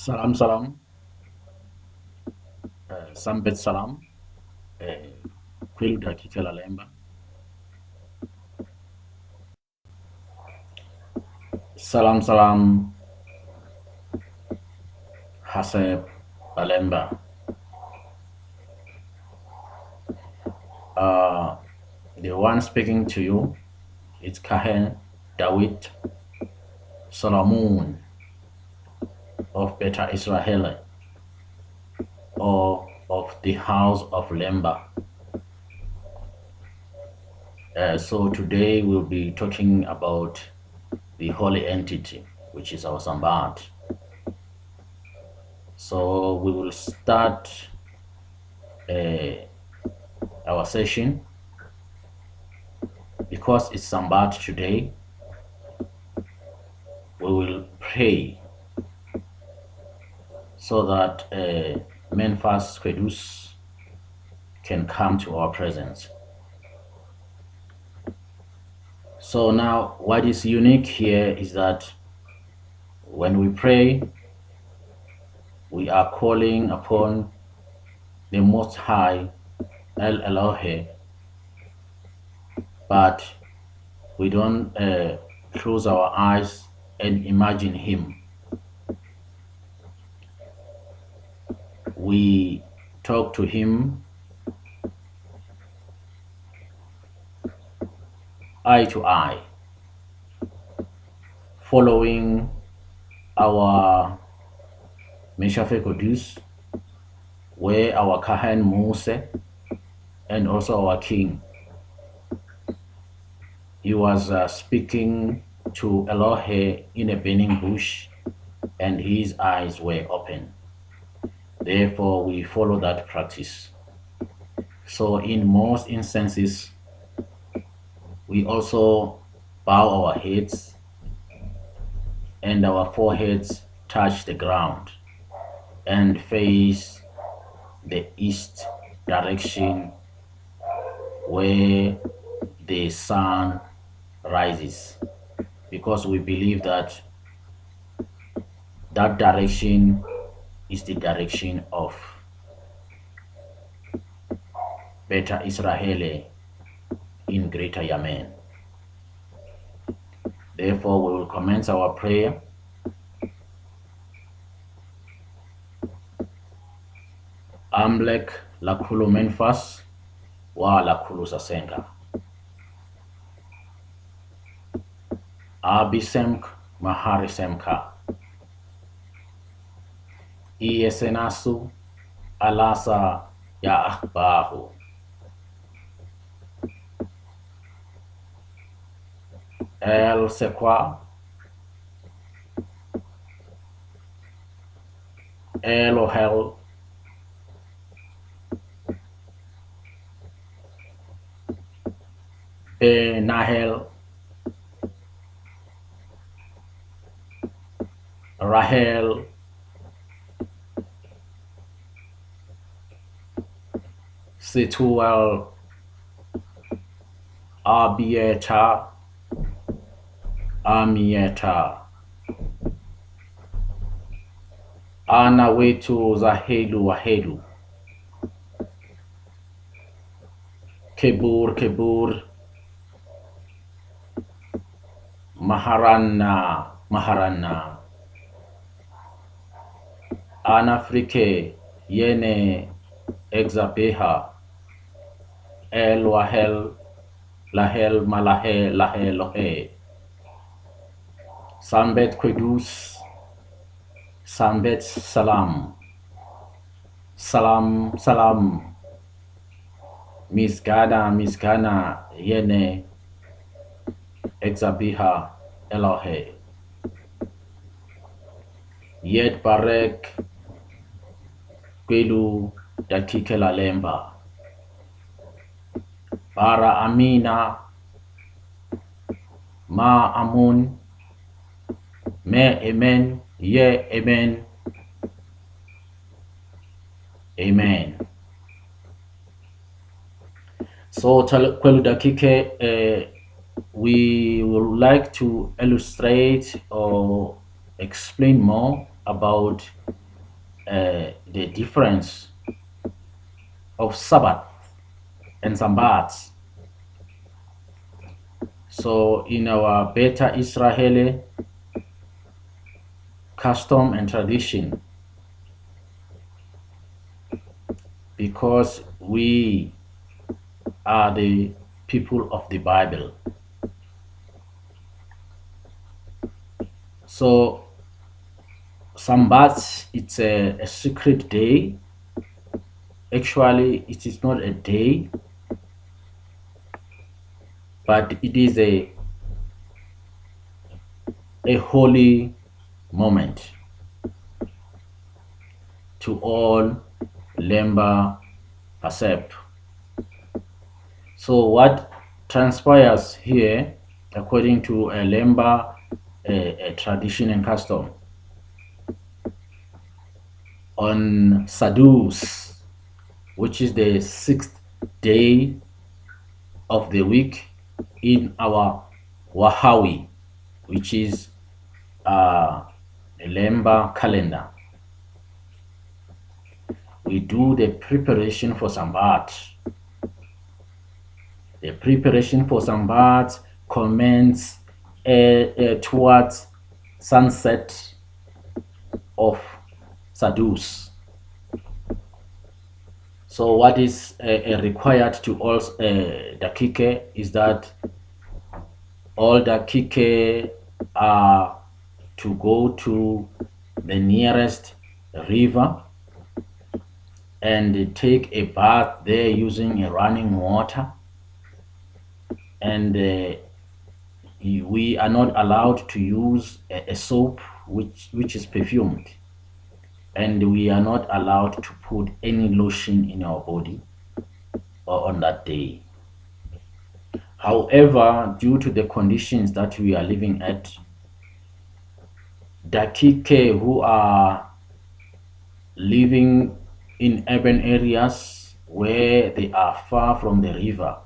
Salam salam, Sambet salam, kweli dakika la Lemba. Salam salam, Haseb Alemba. Uh, the one speaking to you is Kahen Dawit Solomon of Beta Israel or of the house of Lemba. So today we'll be talking about the holy entity, which is our Sambat. So we will start our session. Because it's Sambat today, we will pray so that Menfas qedus can come to our presence. So now what is unique here is that when we pray, we are calling upon the Most High El Elohe, but we don't close our eyes and imagine him. We talk to him eye to eye, following our Meshafe qedus, where our Kahan Mose and also our king, he was speaking to Elohe in a burning bush, and his eyes were open. Therefore, we follow that practice. So in most instances, we also bow our heads and our foreheads touch the ground and face the east direction where the sun rises, because we believe that that direction is the direction of Beta Israel in Greater Yemen. Therefore, we will commence our prayer. Amlek lakulu menfas wa lakulu sasenga. Abisemk maharisemka. Iesenasu alasa ya akhbahu. El Sequa, Elohel, Nahel, Rahel, Situel, Abieta, Amieta, Ana wetu Zahelu Wahelu, Kebur Kebur, Maharana Maharana, Anafrike Yene Exabeha, El Wahel, Lahel Malahe Lahe Lohe, Sambet qedus, Sambet salam, salam salam, Misgana Misgana Yene Exabiha Elohe, Yet Barek Kwelu Dakike la Lemba, Bara Amina Ma Amun, Me Amen, Ye Amen, Amen. So kwelu dakike, we would like to illustrate or explain more about the difference of Sabbath and Sabbath. So in our Beta Israeli custom and tradition, because we are the people of the Bible. So Sabbath, it's a secret day. Actually, it is not a day, but it is a holy moment to all Lemba Senbet. So what transpires here, according to a Lemba tradition and custom, on Sadus, which is the 6th day of the week in our Wahawi, which is a Lemba calendar, we do the preparation for Sabbath. The preparation for Sabbath commences towards sunset of Sadus. So what is required to all dakike is that all dakike are to go to the nearest river and take a bath there using a running water, and we are not allowed to use a soap which is perfumed, and we are not allowed to put any lotion in our body or on that day. However, due to the conditions that we are living at, dakike who are living in urban areas where they are far from the river,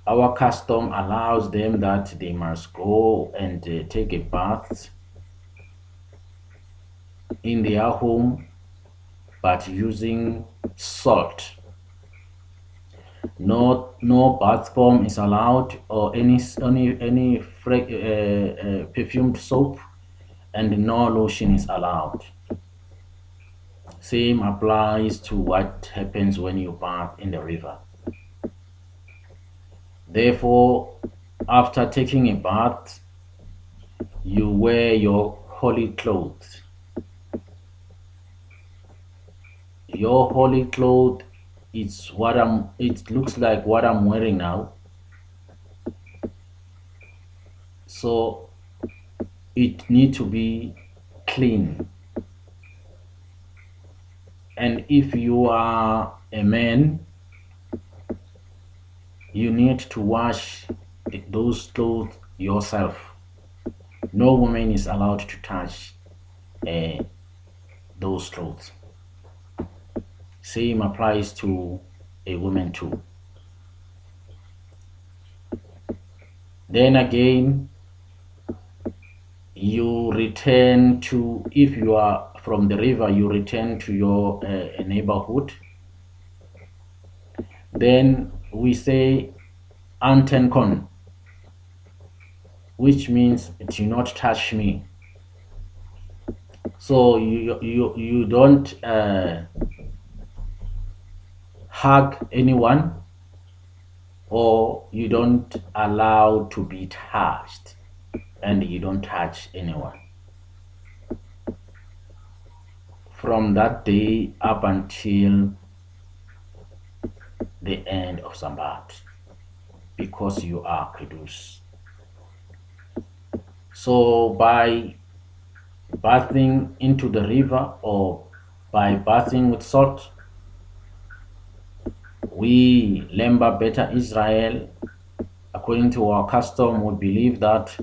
our custom allows them that they must go and take a bath in their home, but using salt. No bath form is allowed, or any perfumed soap, and no lotion is allowed. Same applies to what happens when you bath in the river. Therefore, after taking a bath, you wear your holy clothes. Your holy cloth is it looks like what I'm wearing now. So it need to be clean. And if you are a man, you need to wash those clothes yourself. No woman is allowed to touch those clothes. Same applies to a woman too. Then again, you return to, if you are from the river, you return to your neighborhood. Then we say antenkon, which means do not touch me. So you don't hug anyone, or you don't allow to be touched, and you don't touch anyone from that day up until the end of Sabbath, because you are qedus. So by bathing into the river or by bathing with salt, we Lemba Beta Israel, according to our custom, would believe that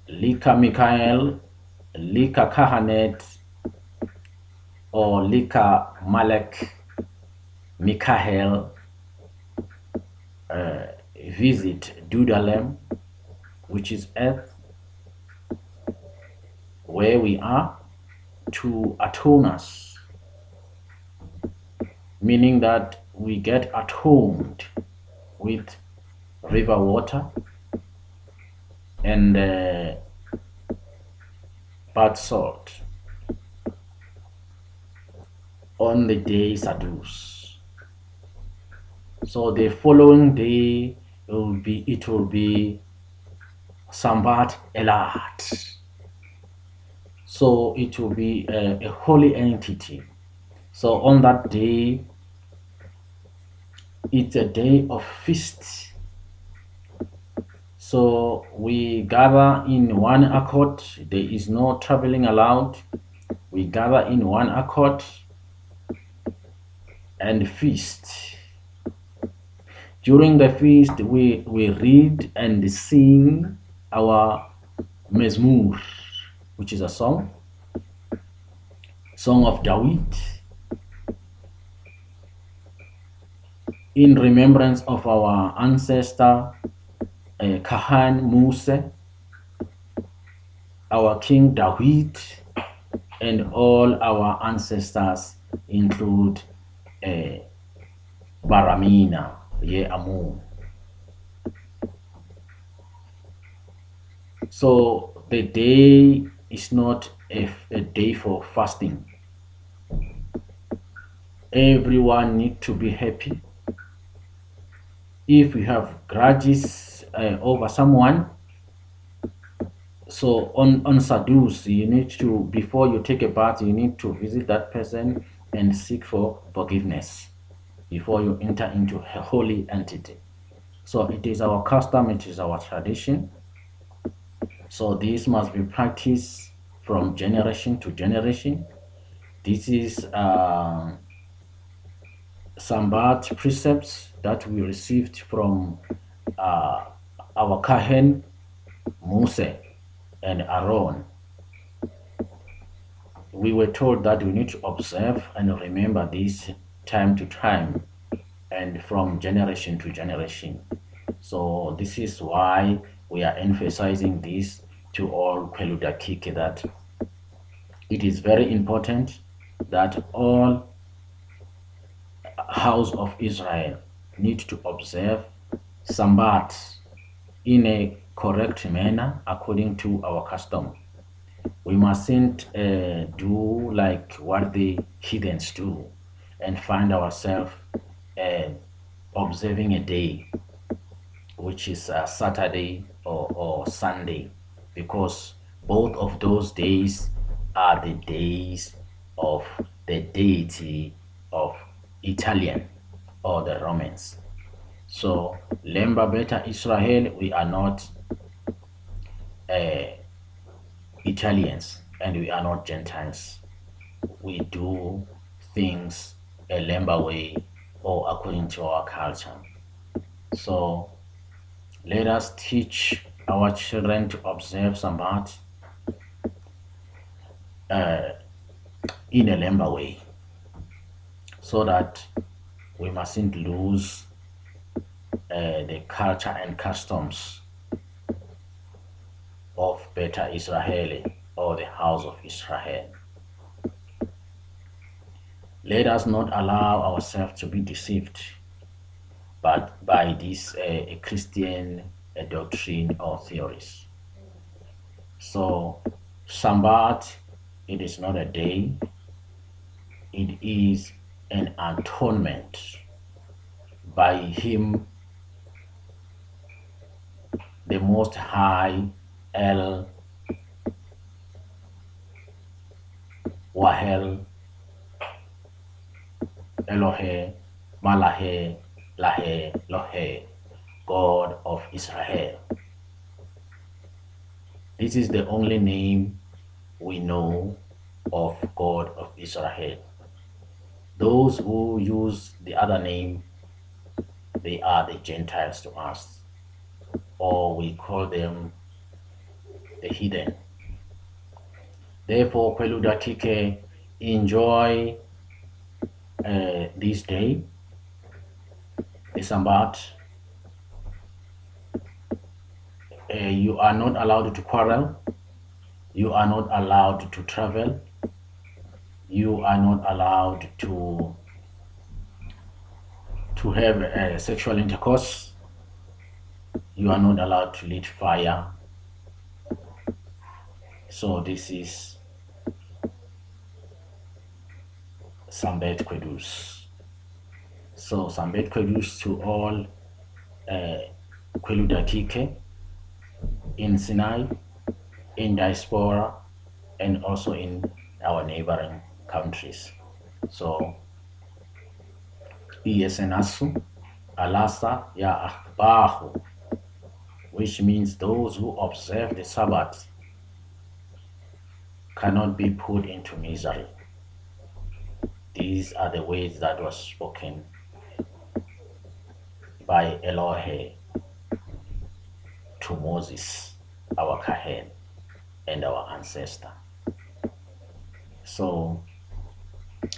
Lika Michael, Lika Kahanet, or Lika Malek Michael visit Dudalem, which is earth, where we are to atone us, meaning that we get atoned with river water and bath salt on the day qedus. So the following day it will be Sambat Elat. So it will be a holy entity. So on that day, it's a day of feast. So we gather in one accord. There is no traveling allowed. We gather in one accord and feast. During the feast, we read and sing our mezmur, which is a song of David, in remembrance of our ancestor Kahan Musa, our King David, and all our ancestors include Baramina, Amun. So the day is not a day for fasting. Everyone needs to be happy. If you have grudges over someone, so on qedus, you need to, before you take a bath, you need to visit that person and seek for forgiveness before you enter into a holy entity. So it is our custom, it is our tradition. So this must be practiced from generation to generation. This is Sambat precepts that we received from our Kahen Moses and Aaron. We were told that we need to observe and remember this time to time and from generation to generation. So this is why we are emphasizing this to all qedus, that it is very important that all house of Israel need to observe Sambat in a correct manner according to our custom. We mustn't do like what the heathens do and find ourselves observing a day which is Saturday or Sunday, because both of those days are the days of the deity of Italian or the Romans. So Lemba Beta Israel, we are not Italians and we are not Gentiles. We do things a Lemba way or according to our culture. So let us teach our children to observe Sabbath in a Lemba way, so that we mustn't lose the culture and customs of Beta Israel or the house of Israel. Let us not allow ourselves to be deceived but by this Christian doctrine or theories. So Sabbath, it is not a day, it is an atonement by him, the Most High, El Wahel Elohe Malahe Lahe Lohe, God of Israel. This is the only name we know of God of Israel. Those who use the other name, they are the Gentiles to us, or we call them the heathen. Therefore, qedus, enjoy this day, the Sabbath. You are not allowed to quarrel. You are not allowed to travel. You are not allowed to have sexual intercourse. You are not allowed to lit fire. So this is Senbet qedus. So Senbet qedus to all Kweludakike in Sinai, in diaspora, and also in our neighboring countries. So Iesenasu, Alasa ya Akbahu, which means those who observe the Sabbath cannot be put into misery. These are the words that was spoken by Elohe to Moses, our Kahen, and our ancestor. So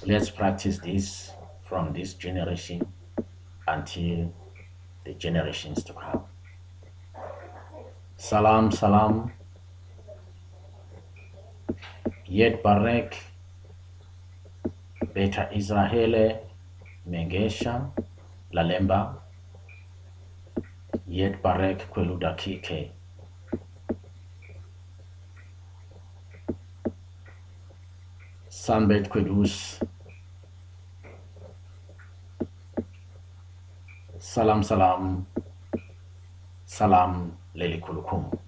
let's practice this from this generation until the generations to come. Salam, salam. Yet Barek, Beta Israele, Mengesha, Lemba, Yet Barek Kweludakike. Senbet qedus. Salam, salam. Salam Lelikulukum.